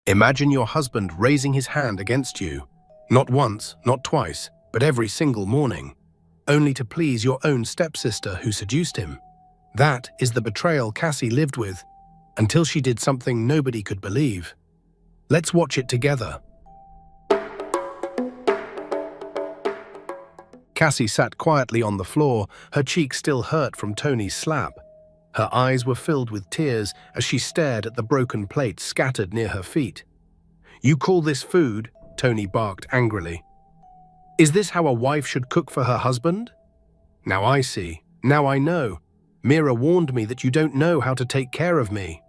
Imagine your husband raising his hand against you. Not once, not twice, but every single morning. Only to please your own stepsister who seduced him. That is the betrayal Cassie lived with, until she did something nobody could believe. Let's watch it together. Cassie sat quietly on the floor, her cheek still hurt from Tony's slap. Her eyes were filled with tears as she stared at the broken plates scattered near her feet. "You call this food?" Tony barked angrily. "Is this how a wife should cook for her husband?" "Now I see. Now I know. Mira warned me that you don't know how to take care of me."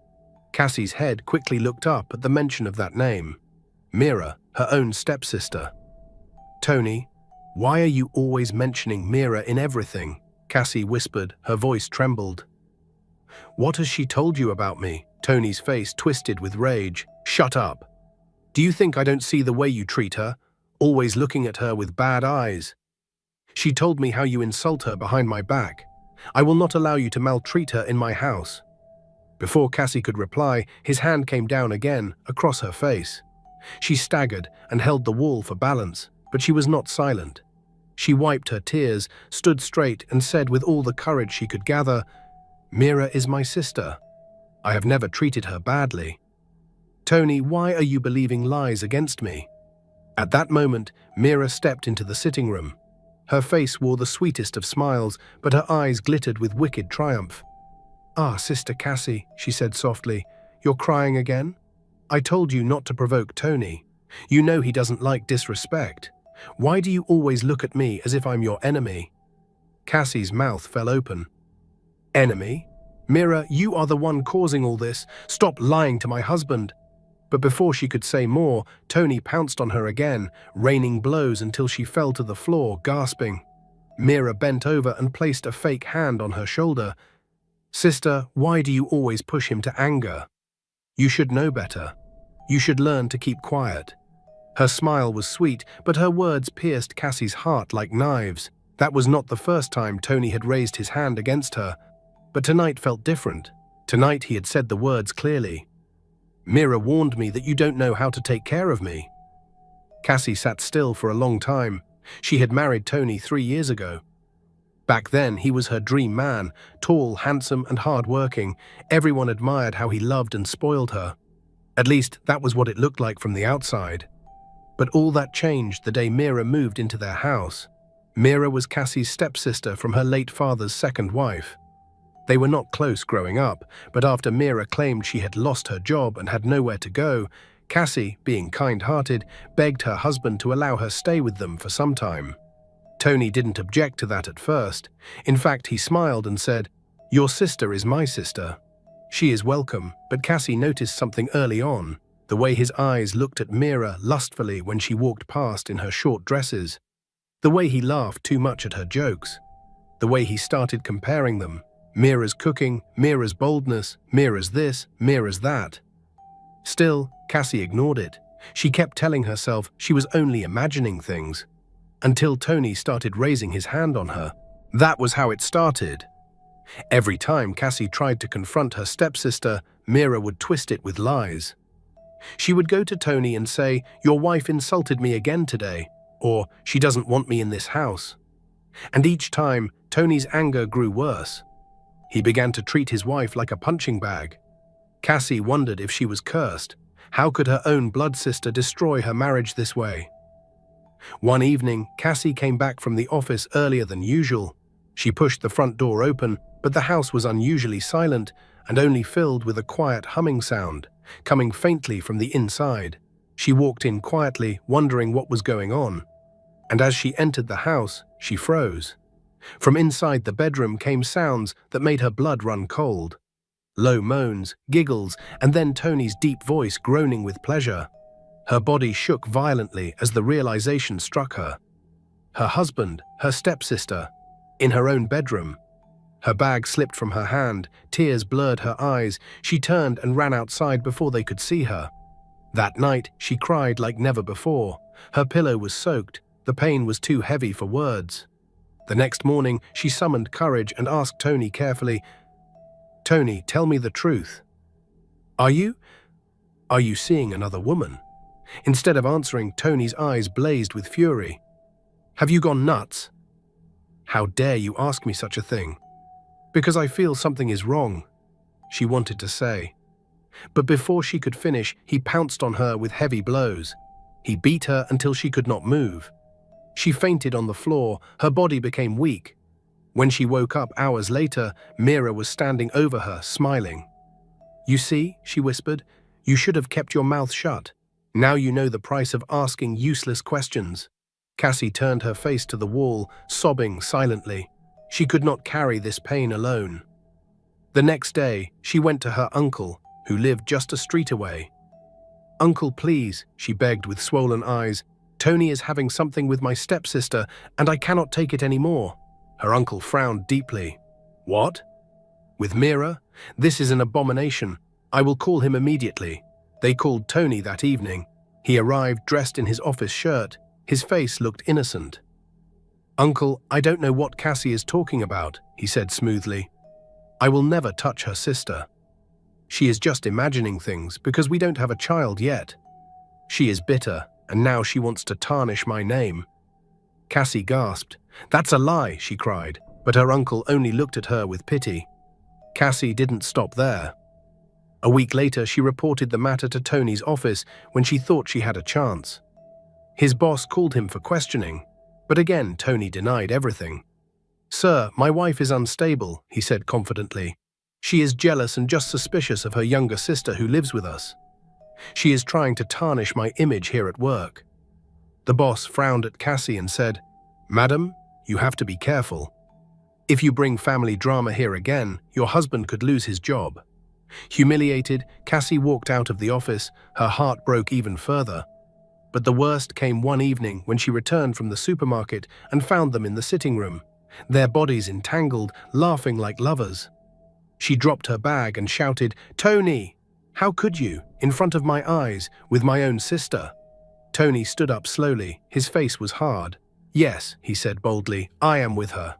Cassie's head quickly looked up at the mention of that name. Mira, her own stepsister. "Tony, why are you always mentioning Mira in everything?" Cassie whispered, her voice trembled. "What has she told you about me?" Tony's face twisted with rage. "Shut up. Do you think I don't see the way you treat her, always looking at her with bad eyes? She told me how you insult her behind my back. I will not allow you to maltreat her in my house." Before Cassie could reply, his hand came down again, across her face. She staggered and held the wall for balance, but she was not silent. She wiped her tears, stood straight, and said with all the courage she could gather, "Mira is my sister. I have never treated her badly. Tony, why are you believing lies against me?" At that moment, Mira stepped into the sitting room. Her face wore the sweetest of smiles, but her eyes glittered with wicked triumph. "Ah, Sister Cassie," she said softly, "you're crying again? I told you not to provoke Tony. You know he doesn't like disrespect. Why do you always look at me as if I'm your enemy?" Cassie's mouth fell open. "Enemy? Mira, you are the one causing all this. Stop lying to my husband." But before she could say more, Tony pounced on her again, raining blows until she fell to the floor, gasping. Mira bent over and placed a fake hand on her shoulder. "Sister, why do you always push him to anger? You should know better. You should learn to keep quiet." Her smile was sweet, but her words pierced Cassie's heart like knives. That was not the first time Tony had raised his hand against her, but tonight felt different. Tonight he had said the words clearly. "Mira warned me that you don't know how to take care of me." Cassie sat still for a long time. She had married Tony 3 years ago. Back then, he was her dream man, tall, handsome, and hard-working. Everyone admired how he loved and spoiled her. At least, that was what it looked like from the outside. But all that changed the day Mira moved into their house. Mira was Cassie's stepsister from her late father's second wife. They were not close growing up, but after Mira claimed she had lost her job and had nowhere to go, Cassie, being kind-hearted, begged her husband to allow her stay with them for some time. Tony didn't object to that at first. In fact, he smiled and said, "Your sister is my sister. She is welcome," but Cassie noticed something early on, the way his eyes looked at Mira lustfully when she walked past in her short dresses, the way he laughed too much at her jokes, the way he started comparing them. Mira's cooking, Mira's boldness, Mira's this, Mira's that. Still, Cassie ignored it. She kept telling herself she was only imagining things. Until Tony started raising his hand on her. That was how it started. Every time Cassie tried to confront her stepsister, Mira would twist it with lies. She would go to Tony and say, "Your wife insulted me again today," or "She doesn't want me in this house." And each time, Tony's anger grew worse. He began to treat his wife like a punching bag. Cassie wondered if she was cursed. How could her own blood sister destroy her marriage this way? One evening, Cassie came back from the office earlier than usual. She pushed the front door open, but the house was unusually silent and only filled with a quiet humming sound, coming faintly from the inside. She walked in quietly, wondering what was going on. And as she entered the house, she froze. From inside the bedroom came sounds that made her blood run cold. Low moans, giggles, and then Tony's deep voice groaning with pleasure. Her body shook violently as the realization struck her. Her husband, her stepsister, in her own bedroom. Her bag slipped from her hand, tears blurred her eyes. She turned and ran outside before they could see her. That night, she cried like never before. Her pillow was soaked. The pain was too heavy for words. The next morning, she summoned courage and asked Tony carefully, "Tony, tell me the truth. Are you Are you seeing another woman? Instead of answering, Tony's eyes blazed with fury. Have you gone nuts? How dare you ask me such a thing? Because I feel something is wrong, she wanted to say. But before she could finish, he pounced on her with heavy blows. He beat her until she could not move. She fainted on the floor, her body became weak. When she woke up hours later, Mira was standing over her, smiling. You see, she whispered, you should have kept your mouth shut. Now you know the price of asking useless questions. Cassie turned her face to the wall, sobbing silently. She could not carry this pain alone. The next day, she went to her uncle, who lived just a street away. Uncle, please, she begged with swollen eyes. Tony is having something with my stepsister, and I cannot take it anymore. Her uncle frowned deeply. What? With Mira? This is an abomination. I will call him immediately. They called Tony that evening. He arrived dressed in his office shirt. His face looked innocent. Uncle, I don't know what Cassie is talking about, he said smoothly. I will never touch her sister. She is just imagining things because we don't have a child yet. She is bitter, and now she wants to tarnish my name. Cassie gasped. That's a lie, she cried, but her uncle only looked at her with pity. Cassie didn't stop there. A week later, she reported the matter to Tony's office when she thought she had a chance. His boss called him for questioning, but again Tony denied everything. Sir, my wife is unstable, he said confidently. She is jealous and just suspicious of her younger sister who lives with us. She is trying to tarnish my image here at work. The boss frowned at Cassie and said, Madam, you have to be careful. If you bring family drama here again, your husband could lose his job. Humiliated, Cassie walked out of the office, her heart broke even further. But the worst came one evening when she returned from the supermarket and found them in the sitting room, their bodies entangled, laughing like lovers. She dropped her bag and shouted, Tony! How could you, in front of my eyes, with my own sister? Tony stood up slowly, his face was hard. Yes, he said boldly, I am with her.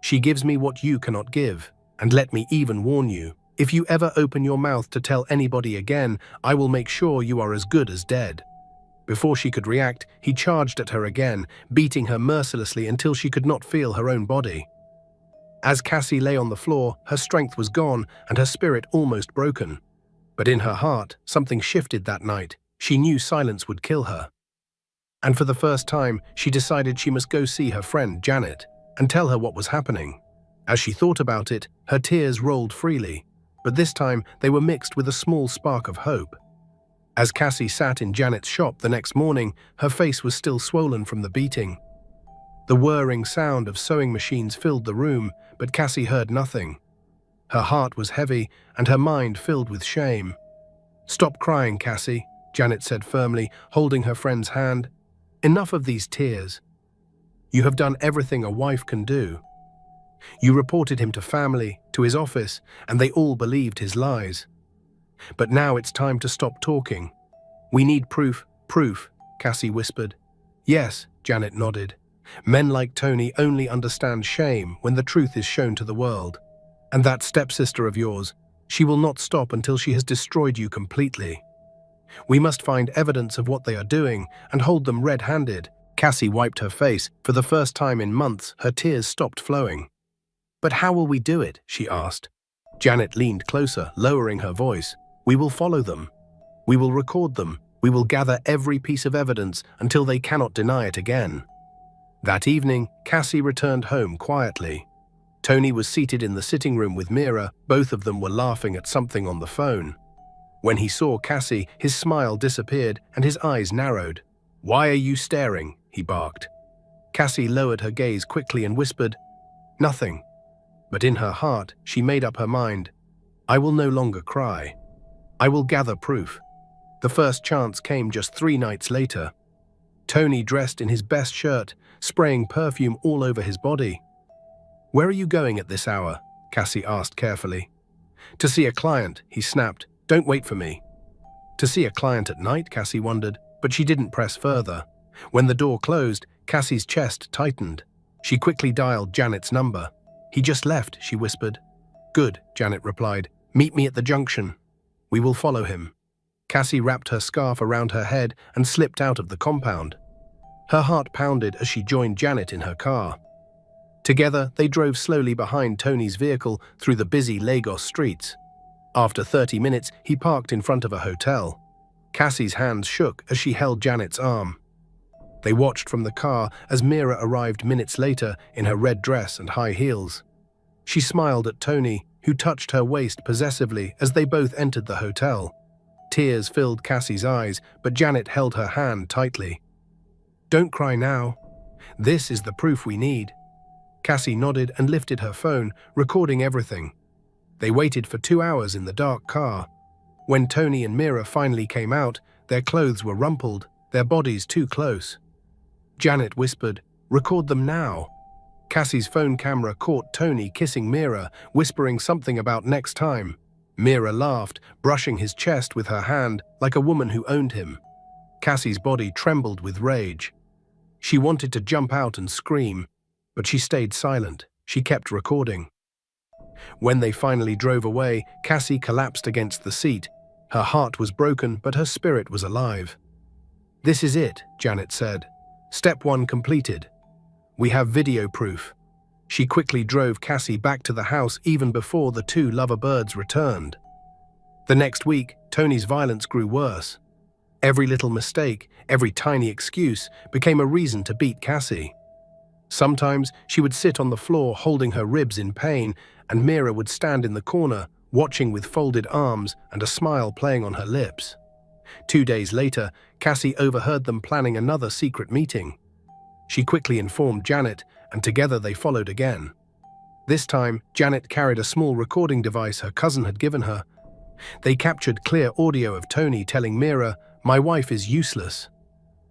She gives me what you cannot give, and let me even warn you, if you ever open your mouth to tell anybody again, I will make sure you are as good as dead. Before she could react, he charged at her again, beating her mercilessly until she could not feel her own body. As Cassie lay on the floor, her strength was gone and her spirit almost broken. But in her heart, something shifted that night. She knew silence would kill her. And for the first time, she decided she must go see her friend Janet and tell her what was happening. As she thought about it, her tears rolled freely, but this time they were mixed with a small spark of hope. As Cassie sat in Janet's shop the next morning, her face was still swollen from the beating. The whirring sound of sewing machines filled the room, but Cassie heard nothing. Her heart was heavy and her mind filled with shame. Stop crying, Cassie, Janet said firmly, holding her friend's hand. Enough of these tears. You have done everything a wife can do. You reported him to family, to his office, and they all believed his lies. But now it's time to stop talking. We need proof, Cassie whispered. Yes, Janet nodded. Men like Tony only understand shame when the truth is shown to the world. And that stepsister of yours, she will not stop until she has destroyed you completely. We must find evidence of what they are doing and hold them red-handed. Cassie wiped her face. For the first time in months, her tears stopped flowing. But how will we do it? She asked. Janet leaned closer, lowering her voice. We will follow them. We will record them. We will gather every piece of evidence until they cannot deny it again. That evening, Cassie returned home quietly. Tony was seated in the sitting room with Mira. Both of them were laughing at something on the phone. When he saw Cassie, his smile disappeared and his eyes narrowed. Why are you staring? He barked. Cassie lowered her gaze quickly and whispered, Nothing. But in her heart, she made up her mind. I will no longer cry. I will gather proof. The first chance came just 3 nights later. Tony dressed in his best shirt, spraying perfume all over his body. Where are you going at this hour? Cassie asked carefully. To see a client, he snapped. Don't wait for me. To see a client at night, Cassie wondered, but she didn't press further. When the door closed, Cassie's chest tightened. She quickly dialed Janet's number. He just left, she whispered. Good, Janet replied. Meet me at the junction. We will follow him. Cassie wrapped her scarf around her head and slipped out of the compound. Her heart pounded as she joined Janet in her car. Together, they drove slowly behind Tony's vehicle through the busy Lagos streets. After 30 minutes, he parked in front of a hotel. Cassie's hands shook as she held Janet's arm. They watched from the car as Mira arrived minutes later in her red dress and high heels. She smiled at Tony, who touched her waist possessively as they both entered the hotel. Tears filled Cassie's eyes, but Janet held her hand tightly. "Don't cry now. This is the proof we need." Cassie nodded and lifted her phone, recording everything. They waited for 2 hours in the dark car. When Tony and Mira finally came out, their clothes were rumpled, their bodies too close. Janet whispered, "Record them now." Cassie's phone camera caught Tony kissing Mira, whispering something about next time. Mira laughed, brushing his chest with her hand like a woman who owned him. Cassie's body trembled with rage. She wanted to jump out and scream, but she stayed silent. She kept recording. When they finally drove away, Cassie collapsed against the seat. Her heart was broken, but her spirit was alive. "This is it," Janet said. "Step 1 completed. We have video proof." She quickly drove Cassie back to the house even before the two lover birds returned. The next week, Tony's violence grew worse. Every little mistake, every tiny excuse became a reason to beat Cassie. Sometimes she would sit on the floor holding her ribs in pain, and Mira would stand in the corner, watching with folded arms and a smile playing on her lips. 2 days later, Cassie overheard them planning another secret meeting. She quickly informed Janet, and together they followed again. This time, Janet carried a small recording device her cousin had given her. They captured clear audio of Tony telling Mira, "My wife is useless.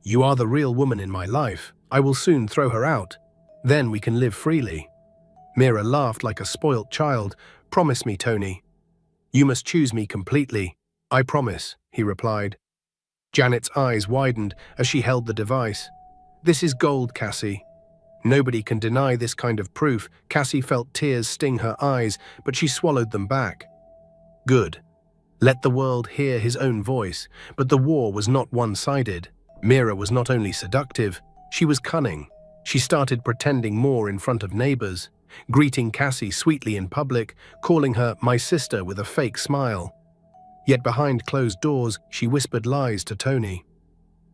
You are the real woman in my life. I will soon throw her out. Then we can live freely." Mira laughed like a spoilt child. "Promise me, Tony." "You must choose me completely." "I promise," he replied. Janet's eyes widened as she held the device. "This is gold, Cassie." Nobody can deny this kind of proof. Cassie felt tears sting her eyes, but she swallowed them back. Good. Let the world hear his own voice. But the war was not one-sided. Mira was not only seductive, she was cunning. She started pretending more in front of neighbors, greeting Cassie sweetly in public, calling her "my sister" with a fake smile. Yet behind closed doors, she whispered lies to Tony.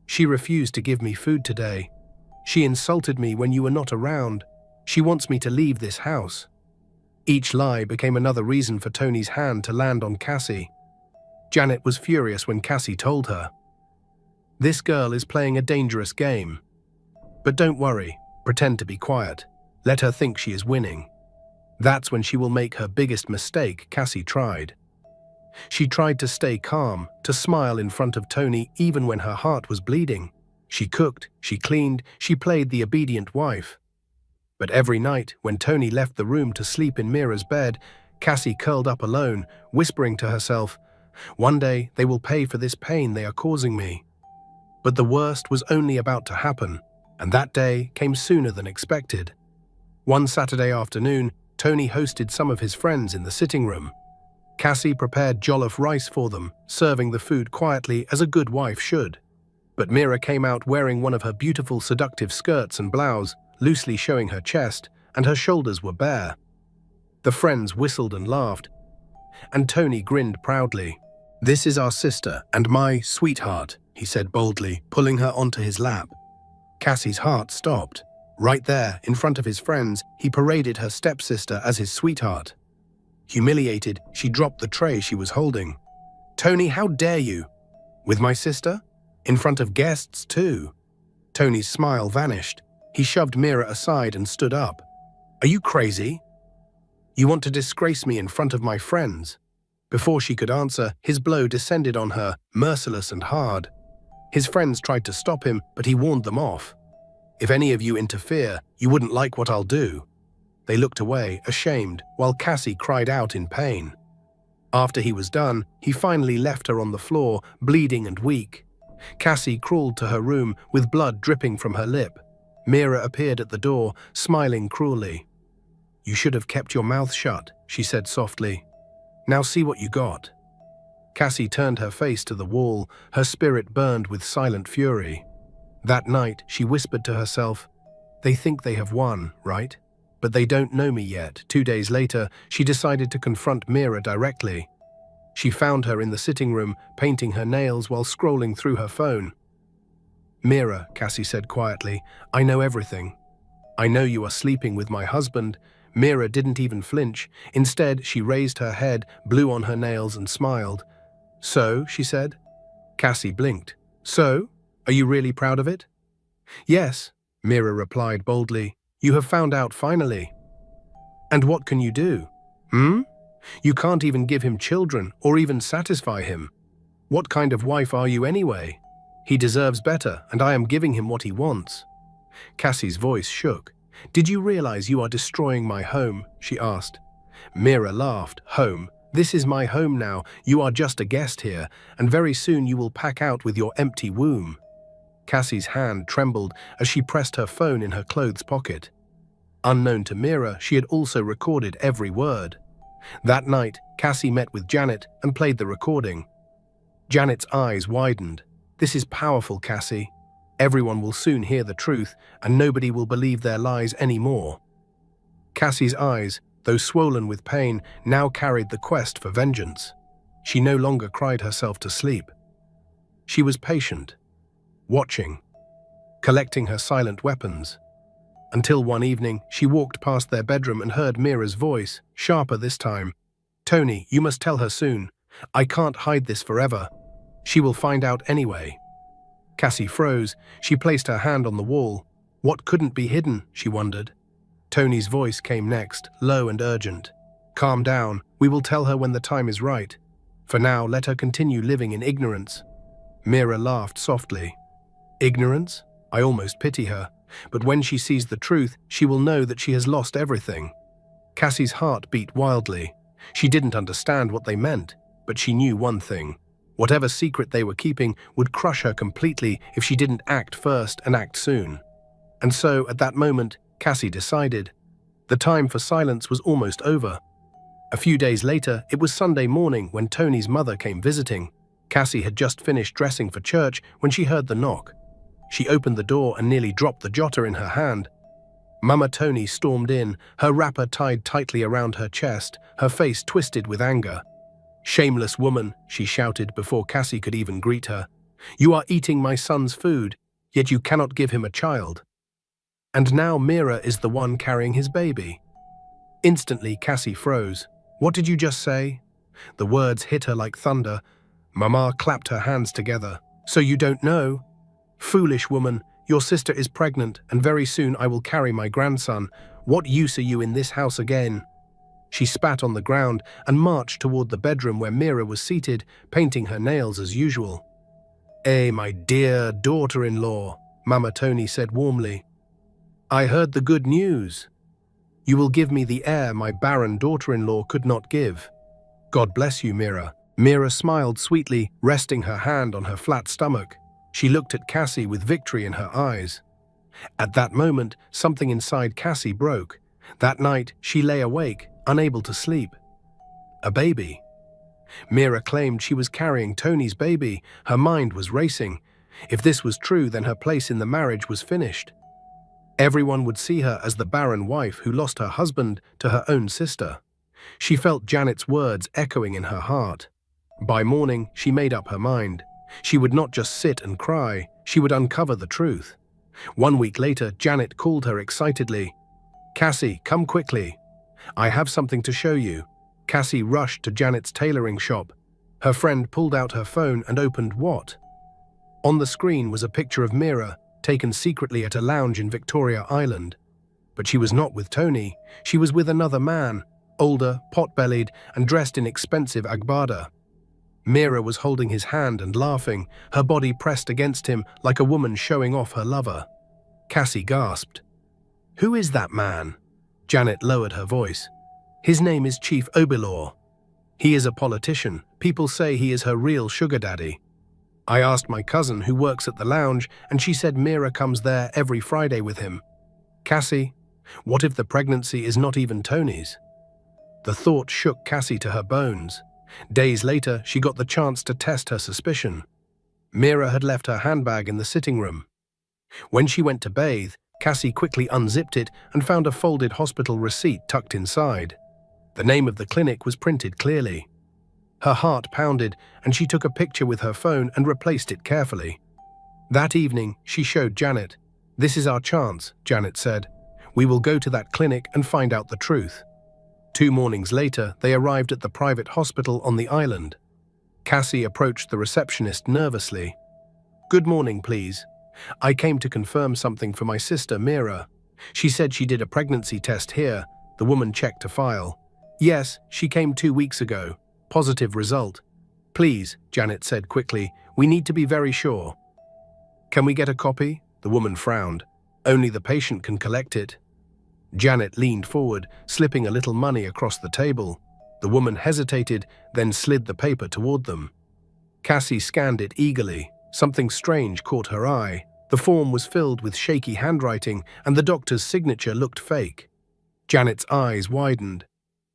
"She refused to give me food today. She insulted me when you were not around. She wants me to leave this house." Each lie became another reason for Tony's hand to land on Cassie. Janet was furious when Cassie told her, "This girl is playing a dangerous game. But don't worry, pretend to be quiet. Let her think she is winning. That's when she will make her biggest mistake," Cassie tried. She tried to stay calm, to smile in front of Tony even when her heart was bleeding. She cooked, she cleaned, she played the obedient wife. But every night, when Tony left the room to sleep in Mira's bed, Cassie curled up alone, whispering to herself, "One day they will pay for this pain they are causing me." But the worst was only about to happen, and that day came sooner than expected. One Saturday afternoon, Tony hosted some of his friends in the sitting room. Cassie prepared jollof rice for them, serving the food quietly as a good wife should. But Mira came out wearing one of her beautiful seductive skirts and blouse, loosely showing her chest, and her shoulders were bare. The friends whistled and laughed, and Tony grinned proudly. "This is our sister and my sweetheart," he said boldly, pulling her onto his lap. Cassie's heart stopped. Right there, in front of his friends, he paraded her stepsister as his sweetheart. Humiliated, she dropped the tray she was holding. "Tony, how dare you? With my sister? In front of guests, too." Tony's smile vanished. He shoved Mira aside and stood up. "Are you crazy? You want to disgrace me in front of my friends?" Before she could answer, his blow descended on her, merciless and hard. His friends tried to stop him, but he warned them off. "If any of you interfere, you wouldn't like what I'll do." They looked away, ashamed, while Cassie cried out in pain. After he was done, he finally left her on the floor, bleeding and weak. Cassie crawled to her room with blood dripping from her lip. Mira appeared at the door, smiling cruelly. "You should have kept your mouth shut," she said softly. "Now see what you got." Cassie turned her face to the wall, her spirit burned with silent fury. That night, she whispered to herself, "They think they have won, right? But they don't know me yet." 2 days later, she decided to confront Mira directly. She found her in the sitting room, painting her nails while scrolling through her phone. "Mira," Cassie said quietly, "I know everything. I know you are sleeping with my husband." Mira didn't even flinch. Instead, she raised her head, blew on her nails, and smiled. "So?" she said. Cassie blinked. "So? Are you really proud of it?" "Yes," Mira replied boldly. "You have found out finally." "And what can you do? You can't even give him children or even satisfy him. What kind of wife are you anyway? He deserves better, and I am giving him what he wants." Cassie's voice shook. "Did you realize you are destroying my home?" she asked. Mira laughed. "Home? This is my home now. You are just a guest here, and very soon you will pack out with your empty womb." Cassie's hand trembled as she pressed her phone in her clothes pocket. Unknown to Mira, she had also recorded every word. That night, Cassie met with Janet and played the recording. Janet's eyes widened. "This is powerful, Cassie. Everyone will soon hear the truth, and nobody will believe their lies anymore." Cassie's eyes, though swollen with pain, now carried the quest for vengeance. She no longer cried herself to sleep. She was patient, watching, collecting her silent weapons. Until one evening, she walked past their bedroom and heard Mira's voice, sharper this time. "Tony, you must tell her soon. I can't hide this forever. She will find out anyway." Cassie froze. She placed her hand on the wall. What couldn't be hidden, she wondered. Tony's voice came next, low and urgent. "Calm down. We will tell her when the time is right. For now, let her continue living in ignorance." Mira laughed softly. "Ignorance? I almost pity her. But when she sees the truth, she will know that she has lost everything." Cassie's heart beat wildly. She didn't understand what they meant, but she knew one thing. Whatever secret they were keeping would crush her completely if she didn't act first and act soon. And so, at that moment, Cassie decided. The time for silence was almost over. A few days later, it was Sunday morning when Tony's mother came visiting. Cassie had just finished dressing for church when she heard the knock. She opened the door and nearly dropped the jotter in her hand. Mama Tony stormed in, her wrapper tied tightly around her chest, her face twisted with anger. "Shameless woman," she shouted before Cassie could even greet her. "You are eating my son's food, yet you cannot give him a child. And now Mira is the one carrying his baby." Instantly, Cassie froze. "What did you just say?" The words hit her like thunder. Mama clapped her hands together. "So you don't know? Foolish woman, your sister is pregnant, and very soon I will carry my grandson. What use are you in this house again?" She spat on the ground and marched toward the bedroom where Mira was seated, painting her nails as usual. My dear daughter-in-law," Mama Tony said warmly. "I heard the good news. You will give me the heir my barren daughter-in-law could not give." "God bless you, Mira." Mira smiled sweetly, resting her hand on her flat stomach. She looked at Cassie with victory in her eyes. At that moment, something inside Cassie broke. That night, she lay awake, unable to sleep. A baby. Mira claimed she was carrying Tony's baby. Her mind was racing. If this was true, then her place in the marriage was finished. Everyone would see her as the barren wife who lost her husband to her own sister. She felt Janet's words echoing in her heart. By morning, she made up her mind. She would not just sit and cry, she would uncover the truth. 1 week later, Janet called her excitedly. "Cassie, come quickly. I have something to show you." Cassie rushed to Janet's tailoring shop. Her friend pulled out her phone and opened what? On the screen was a picture of Mira, taken secretly at a lounge in Victoria Island. But she was not with Tony, she was with another man, older, pot-bellied, and dressed in expensive agbada. Mira was holding his hand and laughing, her body pressed against him like a woman showing off her lover. Cassie gasped. "Who is that man?" Janet lowered her voice. "His name is Chief Obilor. He is a politician. People say he is her real sugar daddy. I asked my cousin who works at the lounge, and she said Mira comes there every Friday with him. Cassie, what if the pregnancy is not even Tony's?" The thought shook Cassie to her bones. Days later, she got the chance to test her suspicion. Mira had left her handbag in the sitting room. When she went to bathe, Cassie quickly unzipped it and found a folded hospital receipt tucked inside. The name of the clinic was printed clearly. Her heart pounded, and she took a picture with her phone and replaced it carefully. That evening, she showed Janet. "This is our chance," Janet said. "We will go to that clinic and find out the truth." 2 mornings later, they arrived at the private hospital on the island. Cassie approached the receptionist nervously. "Good morning, please. I came to confirm something for my sister, Mira. She said she did a pregnancy test here." The woman checked a file. "Yes, she came 2 weeks ago. Positive result." "Please," Janet said quickly, "we need to be very sure." "Can we get a copy?" The woman frowned. "Only the patient can collect it." Janet leaned forward, slipping a little money across the table. The woman hesitated, then slid the paper toward them. Cassie scanned it eagerly. Something strange caught her eye. The form was filled with shaky handwriting, and the doctor's signature looked fake. Janet's eyes widened.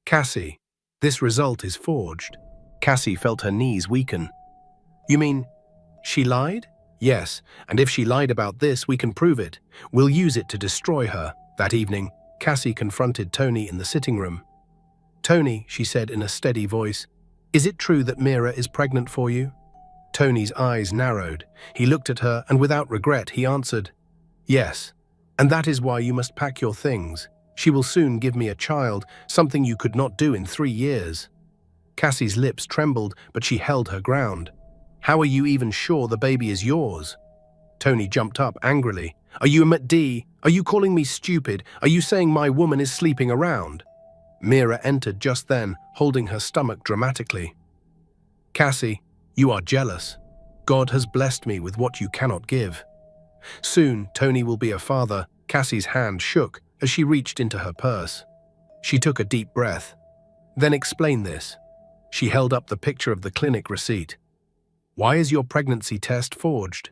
"Cassie, this result is forged." Cassie felt her knees weaken. "You mean she lied?" "Yes, and if she lied about this, we can prove it. We'll use it to destroy her." That evening, Cassie confronted Tony in the sitting room. "Tony," she said in a steady voice, "is it true that Mira is pregnant for you?" Tony's eyes narrowed. He looked at her, and without regret, he answered, "Yes, and that is why you must pack your things. She will soon give me a child, something you could not do in 3 years." Cassie's lips trembled, but she held her ground. "How are you even sure the baby is yours?" Tony jumped up angrily. "Are you a MD? Are you calling me stupid? Are you saying my woman is sleeping around?" Mira entered just then, holding her stomach dramatically. "Cassie, you are jealous. God has blessed me with what you cannot give." Soon, Tony will be a father. Cassie's hand shook as she reached into her purse. She took a deep breath. "Then explain this." She held up the picture of the clinic receipt. "Why is your pregnancy test forged?"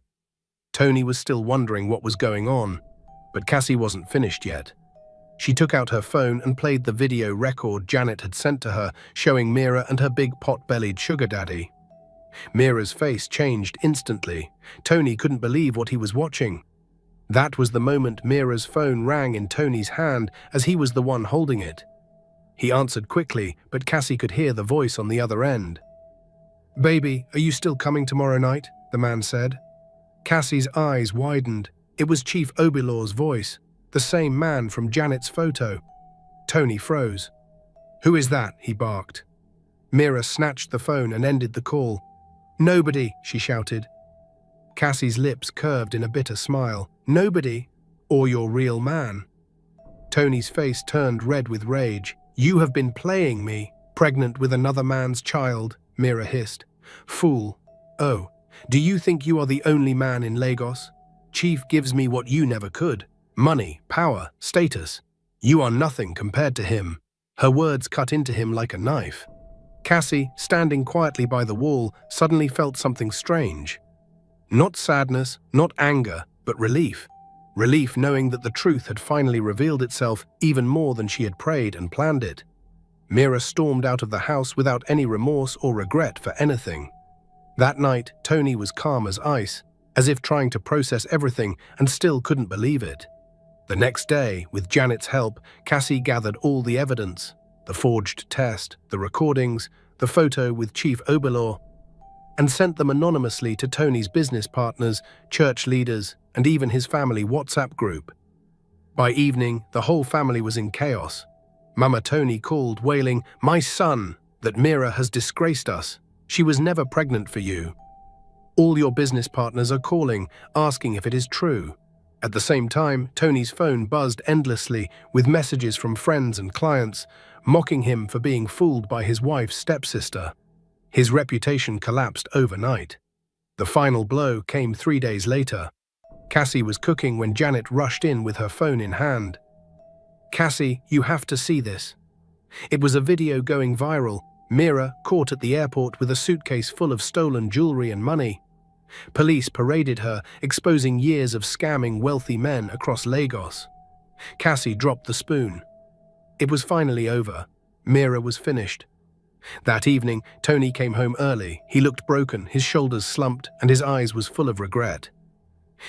Tony was still wondering what was going on, but Cassie wasn't finished yet. She took out her phone and played the video record Janet had sent to her, showing Mira and her big pot-bellied sugar daddy. Mira's face changed instantly. Tony couldn't believe what he was watching. That was the moment Mira's phone rang in Tony's hand, as he was the one holding it. He answered quickly, but Cassie could hear the voice on the other end. "Baby, are you still coming tomorrow night?" the man said. Cassie's eyes widened. It was Chief Obilaw's voice, the same man from Janet's photo. Tony froze. "Who is that?" he barked. Mira snatched the phone and ended the call. "Nobody," she shouted. Cassie's lips curved in a bitter smile. "Nobody? Or your real man?" Tony's face turned red with rage. "You have been playing me, pregnant with another man's child," Mira hissed. "Fool. Oh, do you think you are the only man in Lagos? Chief gives me what you never could. Money, power, status. You are nothing compared to him." Her words cut into him like a knife. Cassie, standing quietly by the wall, suddenly felt something strange. Not sadness, not anger, but relief. Relief knowing that the truth had finally revealed itself even more than she had prayed and planned it. Mira stormed out of the house without any remorse or regret for anything. That night, Tony was calm as ice, as if trying to process everything and still couldn't believe it. The next day, with Janet's help, Cassie gathered all the evidence, the forged test, the recordings, the photo with Chief Obilaw, and sent them anonymously to Tony's business partners, church leaders, and even his family WhatsApp group. By evening, the whole family was in chaos. Mama Tony called, wailing, "My son, that Mira has disgraced us. She was never pregnant for you. All your business partners are calling, asking if it is true." At the same time, Tony's phone buzzed endlessly with messages from friends and clients, mocking him for being fooled by his wife's stepsister. His reputation collapsed overnight. The final blow came 3 days later. Cassie was cooking when Janet rushed in with her phone in hand. "Cassie, you have to see this." It was a video going viral. Mira caught at the airport with a suitcase full of stolen jewelry and money. Police paraded her, exposing years of scamming wealthy men across Lagos. Cassie dropped the spoon. It was finally over. Mira was finished. That evening, Tony came home early. He looked broken, his shoulders slumped, and his eyes was full of regret.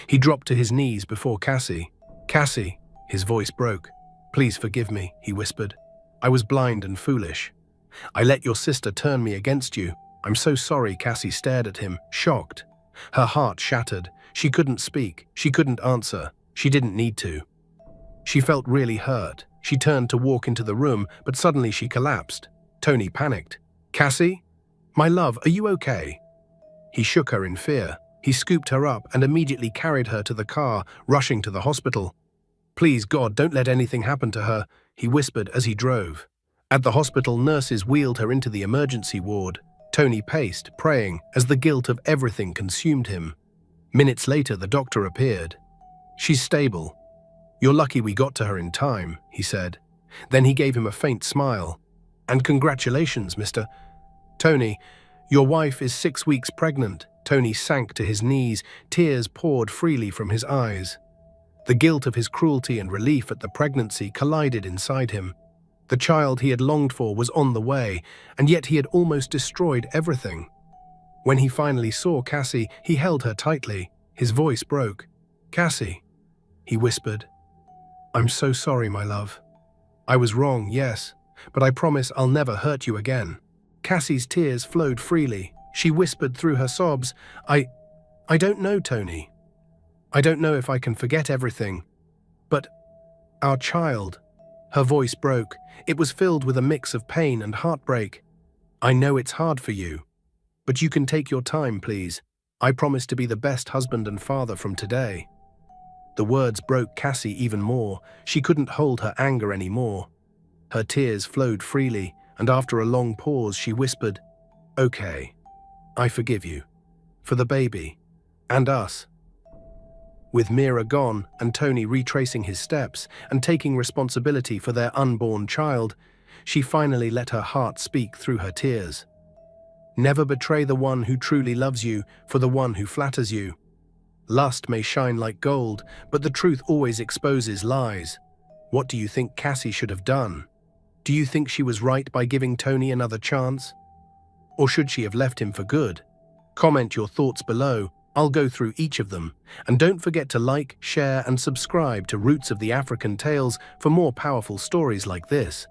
He dropped to his knees before Cassie. "Cassie," his voice broke. "Please forgive me," he whispered. "I was blind and foolish. I let your sister turn me against you. I'm so sorry." Cassie stared at him, shocked. Her heart shattered. She couldn't speak. She couldn't answer. She didn't need to. She felt really hurt. She turned to walk into the room, but suddenly she collapsed. Tony panicked. "Cassie? My love, are you okay?" He shook her in fear. He scooped her up and immediately carried her to the car, rushing to the hospital. "Please, God, don't let anything happen to her," he whispered as he drove. At the hospital, nurses wheeled her into the emergency ward. Tony paced, praying, as the guilt of everything consumed him. Minutes later, the doctor appeared. "She's stable. You're lucky we got to her in time," he said. Then he gave him a faint smile. "And congratulations, Mr. Tony. Your wife is 6 weeks pregnant." Tony sank to his knees. Tears poured freely from his eyes. The guilt of his cruelty and relief at the pregnancy collided inside him. The child he had longed for was on the way, and yet he had almost destroyed everything. When he finally saw Cassie, he held her tightly. His voice broke. "Cassie," he whispered. "I'm so sorry, my love. I was wrong, yes, but I promise I'll never hurt you again." Cassie's tears flowed freely. She whispered through her sobs, I don't know, Tony. I don't know if I can forget everything. But our child." Her voice broke. It was filled with a mix of pain and heartbreak. "I know it's hard for you, but you can take your time, please. I promise to be the best husband and father from today." The words broke Cassie even more. She couldn't hold her anger anymore. Her tears flowed freely, and after a long pause she whispered, "Okay, I forgive you. For the baby. And us." With Mira gone and Tony retracing his steps and taking responsibility for their unborn child, she finally let her heart speak through her tears. "Never betray the one who truly loves you for the one who flatters you. Lust may shine like gold, but the truth always exposes lies. What do you think Cassie should have done? Do you think she was right by giving Tony another chance? Or should she have left him for good? Comment your thoughts below. I'll go through each of them. And don't forget to like, share, and subscribe to Roots of the African Tales for more powerful stories like this.